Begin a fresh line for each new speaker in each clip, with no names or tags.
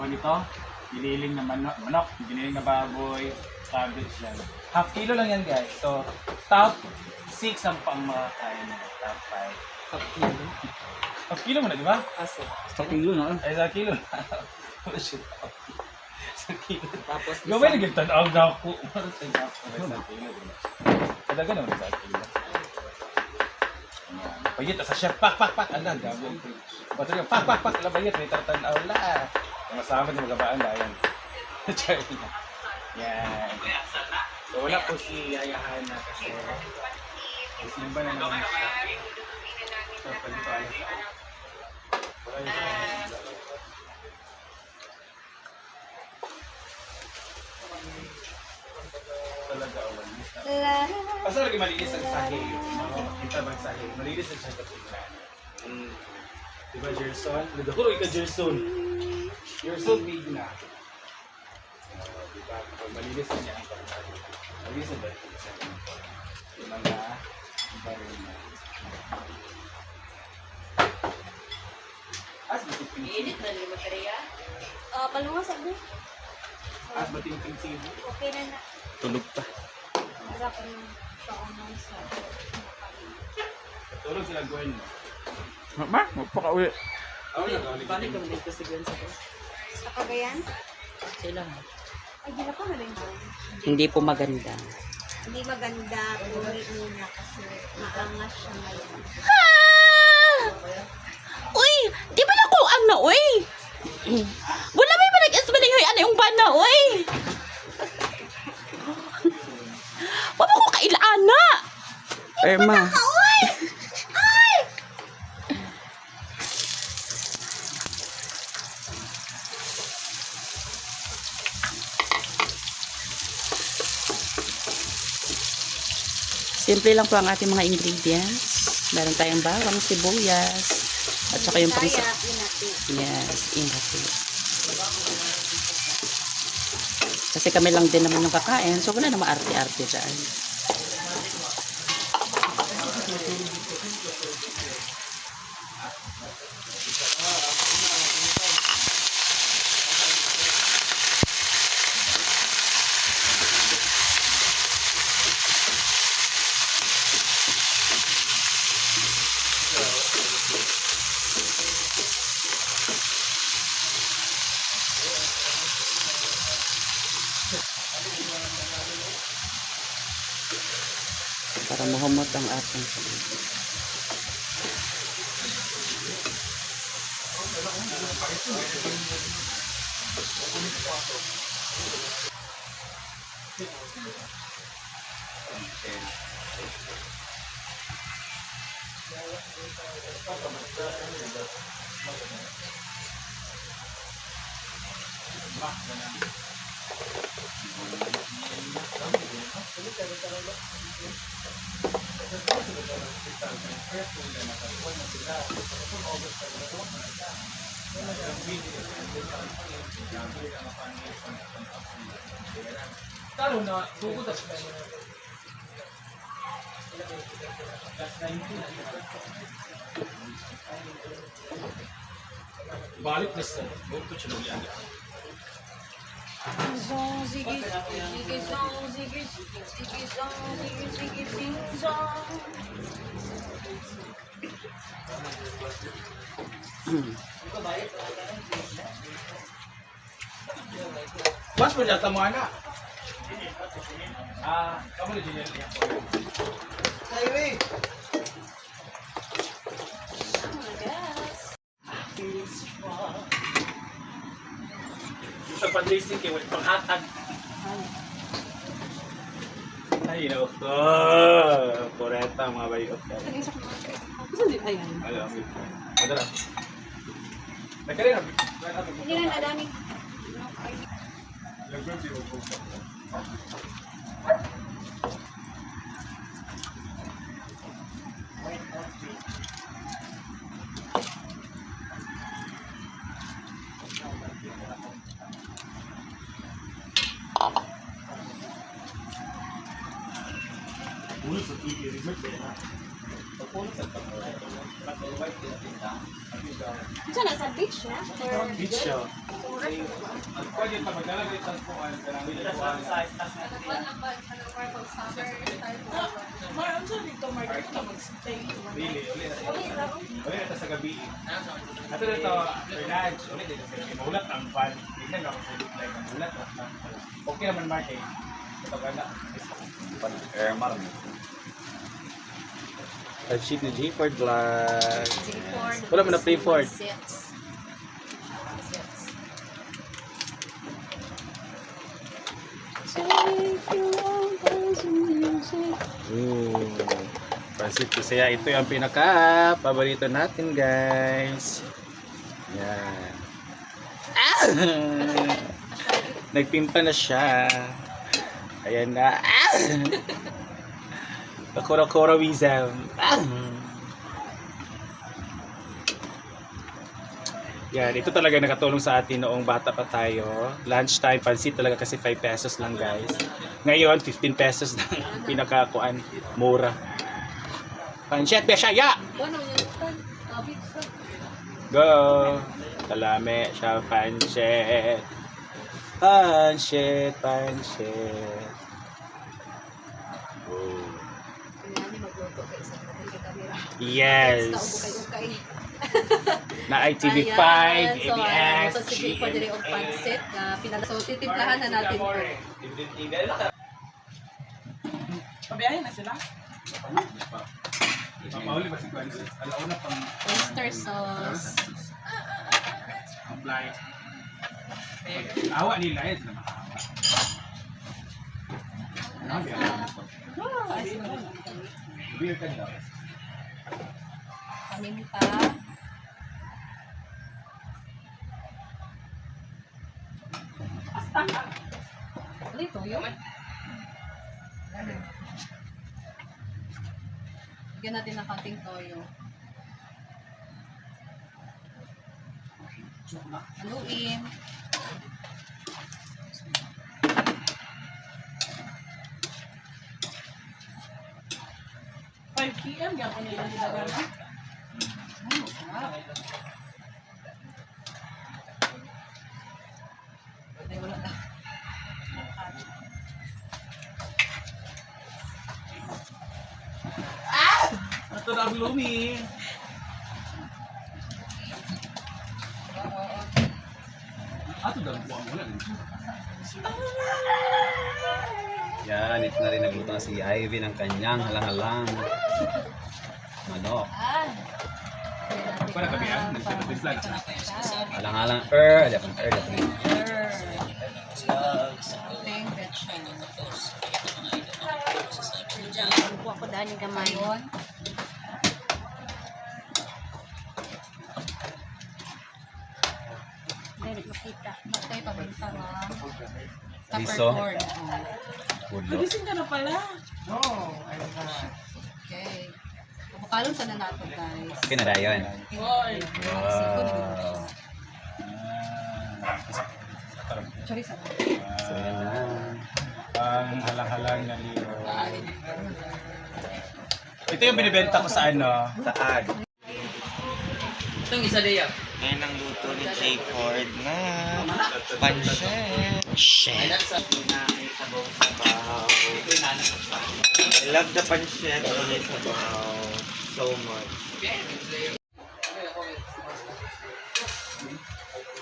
tawag nito, giniling na manok, giniling na baboy, cabbage yan. Half kilo lang yan guys. So, top 6 ang pang makakain nila. Top 5.
Top kilo.
Half kilo mo na, di ba?
Aso.
Sa kilo na.
Ay, sa kilo na. Oh shit. Sa kilo.
Tapos
Gawin na giltan. Ang dako. Sa kilo. Kadaga naman sa kilo. Bayit, sa chef. Pak. Ala, gawin. Bato niya, pak. Ala, bayit. May tartan. Ala. Masama na magabaan ba yan. Yan. So, wala po si Yayahan na kasi simba na naman siya. So, pwede pa alas ako. Wala yung talaga awan niya. Basta lagi malinis ang sahi. Kita bang sahi? Malinis ang siya kapitan. Diba, Gerson? Nagkakuro ka, Gerson. Gerson, big na. Diba? Malinis na niya ang pagkakas. Malinis na ba? Yung mga baril na. As ba tiping
Edit na rin materiya.
Palunga sa mo.
As ba tiping sibo?
Okay na na.
Tulog pa.
Harapan ng paunang sa...
Tulog sila Gwen.
Ma, magpaka-uwi.
Ako na kaulit.
Paano kami dito si Gwen sa ko?
Sa Cagayan?
Sila.
Ay, di na pa na rin ba?
Hindi po maganda.
Hindi maganda. Puri muna kasi maangas siya ngayon.
Uy, di ba naku ano, uy? Wala may manag-esmaling hoy, ano yung bana, uy? Wala ko kailana.
Irma.
Simple lang po ang ating mga ingredients. Meron tayong bawang, sibuyas, at saka yung pang...
Kaya, inati.
Yes, ingati. Kasi kami lang din naman yung kakain, so wala na maarte-arte dyan. Para mahumot ang ating
Taro na, bukod na siya. Plus 19. Balik na siya. Bukod siya ng yan.
Zong, ziggy, ziggy, zong, ziggy, ziggy, zong, ziggy, ziggy, zing, zong.
Mas mo dyan, tamo anak. Kamu na dyan yan. Highway! Sa pag-racing kayo, wala panghatag. Ay, no. Poreta, mga bayot.
Ayan.
Alam mo. Madara. Nagkarin na.
Hindi na nadami.
Pagpulot sa pagpulot. Pag-white din tinda.
Saan na? Sa beach na? Or
Beach siya. Pwede pa maglalagay sa puan. Karami na puan. Really, uli na sa gabi. Ato na ito, for lunch, uli dito sa gabi. Maulat ang pan. Tignan ako sa like, maulat ang pan. Okay naman, Mark, eh. Ito ka na.
Ermar.
Sheet ni J-Ford Vlog.
Ford.
Wala mo na play Ford.
Sets.
Pansit Bisaya. Ito yung pinaka paborito natin, guys. Yan. Ah! Nagpimpa na siya. Ayan na. Ah! Pakura-kura-wism. Ah! Yan, ito talaga nakatulong sa atin noong bata pa tayo. Lunchtime, pansit talaga kasi 5 pesos lang, guys. Ngayon, 15 pesos lang. Pinakakuan, mura. Pansit, Bisaya!
Ano yung pan? Beach na.
Go! Kalame siya, pansit. Pansit, pansit. Oh.
Kanyani magluto kayo sa kamera.
Yes!
Ukay-ukay.
Na ITV5,
Ayan,
ABS,
so sige po diri og pancit na so titimplahan na natin ito.
Pabiyahin na sila.
Papauli ba si Pancit? Alauna pang
Oyster sauce.
apply. Awa nila yun na makawa. Ano ba? Beer ka daw.
Paminta. Ano ito yun? Bigyan natin ng konting toyo. Haluin.
PM yan kung nila nilagay na.
Sarap. Ay, wala na.
Ito na ang lumi. Ato daw po ang wala.
Yan, ito na rin nagluto na si Ivy ng kanyang halang-halang manok.
Para kami ah, nagsipatis lang.
Halang-halang dapat
Ting vegetable.
Kuha ko dahil gamay.
Ayun.
Dahil makita.
Matay paminta na.
Riso.
Peppercorn.
Budlo.
Nagising ka na pala.
Okay. Makalong sana nato, guys.
Okay na dayon.
Hoy.
Wow.
Sorry, sa
So yan na.
Ang halang-halang na liyo. Ito yung binibenta ko sa ano?
Sa ag.
Itong isa liya.
Ngayon ang luto ni J. Ford na pancit. Shit. I love the pancit on this sabaw so much.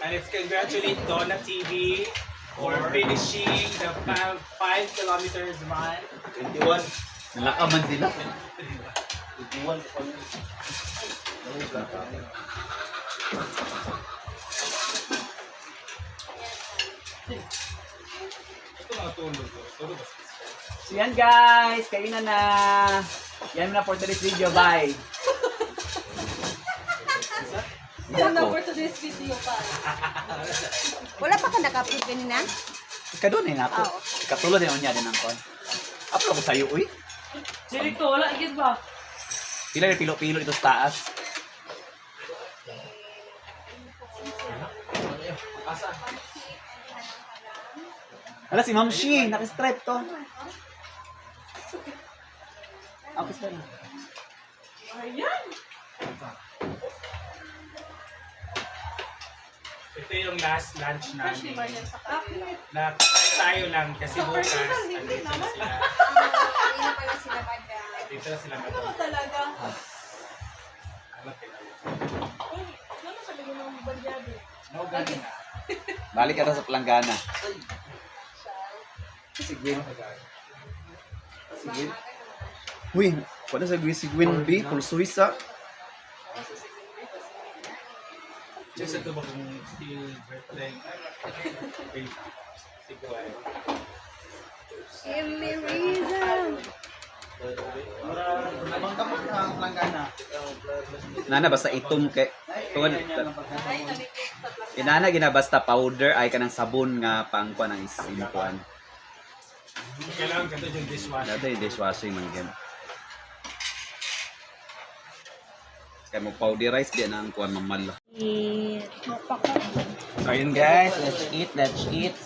And let's congratulate Donna TV for finishing the 5 kilometers run.
21. Nalakaman sila.
21 pa Ito mga tulog ko. Tulog ba?
So yan guys, kainan na. Yan na for today's video. Bye.
Yan na for today's video pa.
Wala pa ka naka-upload kanina?
Ika doon eh nato. Katulad din niya din ang kon. Upload ko sa'yo, uy.
Silik to, wala igit ba?
Pila yung pilo-pilo ito sa taas. Ala si Ma'am Shi, naka-stripe to. Ako sa na.
Ayan.
Ito yung last lunch
Fresh di ba
namin.
yan sa kape?
Na tayo lang kasi bukas
Hindi
andito na
naman.
sila.
Hindi na pala sila madam.
Dito na sila
Ano ba
mag-
talaga?
Ano pinag-
Uy, ano sabi ko ng balyado?
No, ganun na.
Balik ka na sa planggana.
Sige. Sige.
Uy, wala sa si Gwen B, pulsuisa.
Just ito ba kung still birthday? Siguro.
Give me reason.
Nana basta itom kay tuwan. Inana gina basta powder ay kanang sabon nga pangkuan ang isimpuan.
Kailangan ganito yung dishwasher.
Dati dishwashing man gyud. Kaya mo powderize di na ang kuan mamal.
So yun guys, let's eat, let's eat.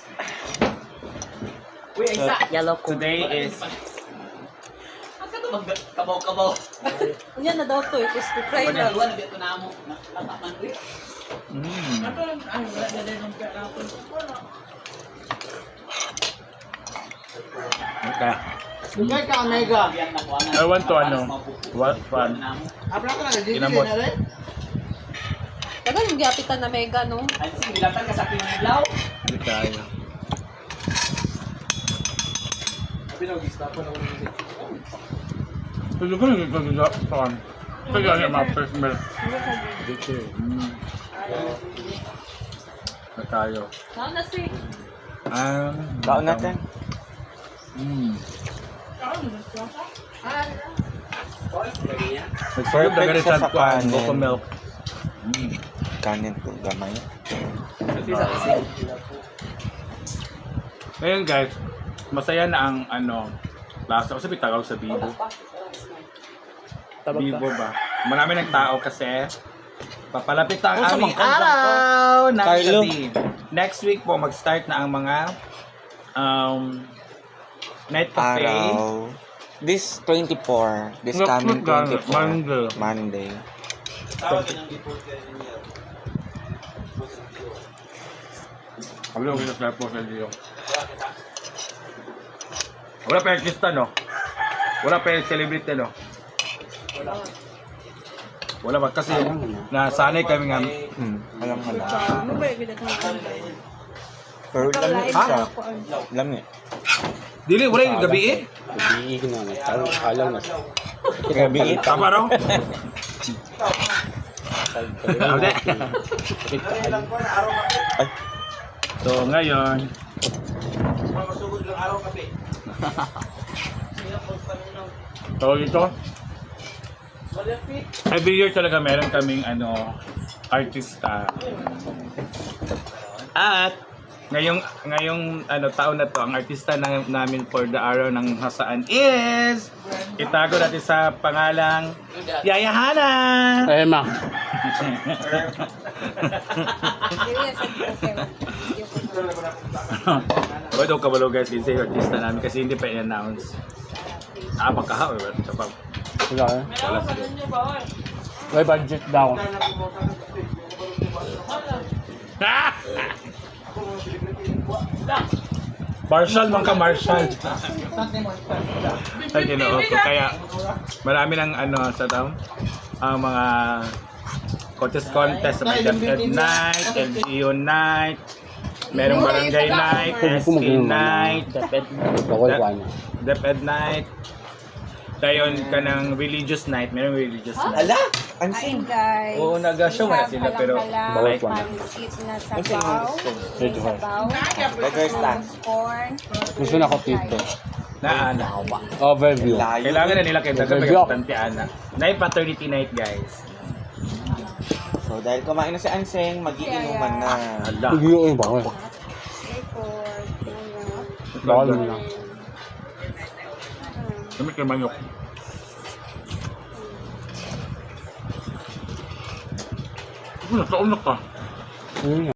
Uy, isa. Yellow ko.
Today is
Kabaw-kabaw.
Yan na daw to, crispy fry daw.
Panaluan na dito na mo. Nakataman ko.
Ano? Ay, wala na rin ng pera ako.
Okay.
Dugay ka, Omega.
I want to ano, what fun.
Abra ka na,
Kinamot.
Tagal yung giapitan na mega, no?
Ansing, bilatan ka sa pinaglaw.
Hindi tayo. Tuloy ko lang ito sa fun. Kaya yung mga first meal. Dito na tayo.
Saan na si?
Kaon natin.
Nagsorb na ganit
siya
sa
sa
kuan,
kanin.
coco milk.
Kanin po, gamay.
Ngayon guys, masaya na ang ano, lasa. Kasi pitagaw sa Bibo. Bibo ba? Marami ng tao kasi papalapit ang aming araw ng
Carlo.
gabi. Next week po, mag-start na ang mga night cafe.
Araw. This 24. This
Look,
coming
look,
24.
Monday.
Monday.
Wala ko yung po sa Dio. Wala pa yung artista, no? Wala pa yung celebrity, no? Wala ba? Kasi nasanay kami nga.
Alam mo lang.
Ano ba yung ginagawa?
Pero lamig siya. Lamig.
Dili, wala yung gabi eh.
Gabi ito.
Tama, no? Wala. So, ngayon. So, ito. Every year talaga meron kaming ano, artista. At ngayong ano taon na to, ang artista namin for the araw ng hasaan is itago natin sa pangalang Yaya Hana.
Emma.
Ba't daw kabalo guys, kasi yung artista namin kasi hindi pa i-announce. Pagkahaw, ito pa.
Wala eh.
Wala sila.
May budget daw.
Marshall, man ka Marshall. Ay, ginoo ko. Kaya marami ng ano sa tam, ang mga contest, may DepEd Night, LGU Night, merong Barangay Night, SK Night, DepEd Night, dayon ka ng Religious Night, merong Religious Night.
Ala!
Hi
Ansin?
guys.
Oo, nag-show na sila pero
bawal pansit na sabaw. Sabaw.
Burgers lang.
Corn.
Gusto na ko tito.
naana.
Overview.
Layo.
Kailangan na nila kayo dagang ana. Night paternity night, guys.
So dahil kumain na si Anseng, mag-iinuman na.
Ala.
Yung ba?
Record.
Bawal mo lang.
Kami kayo manok. Nakaulok ka.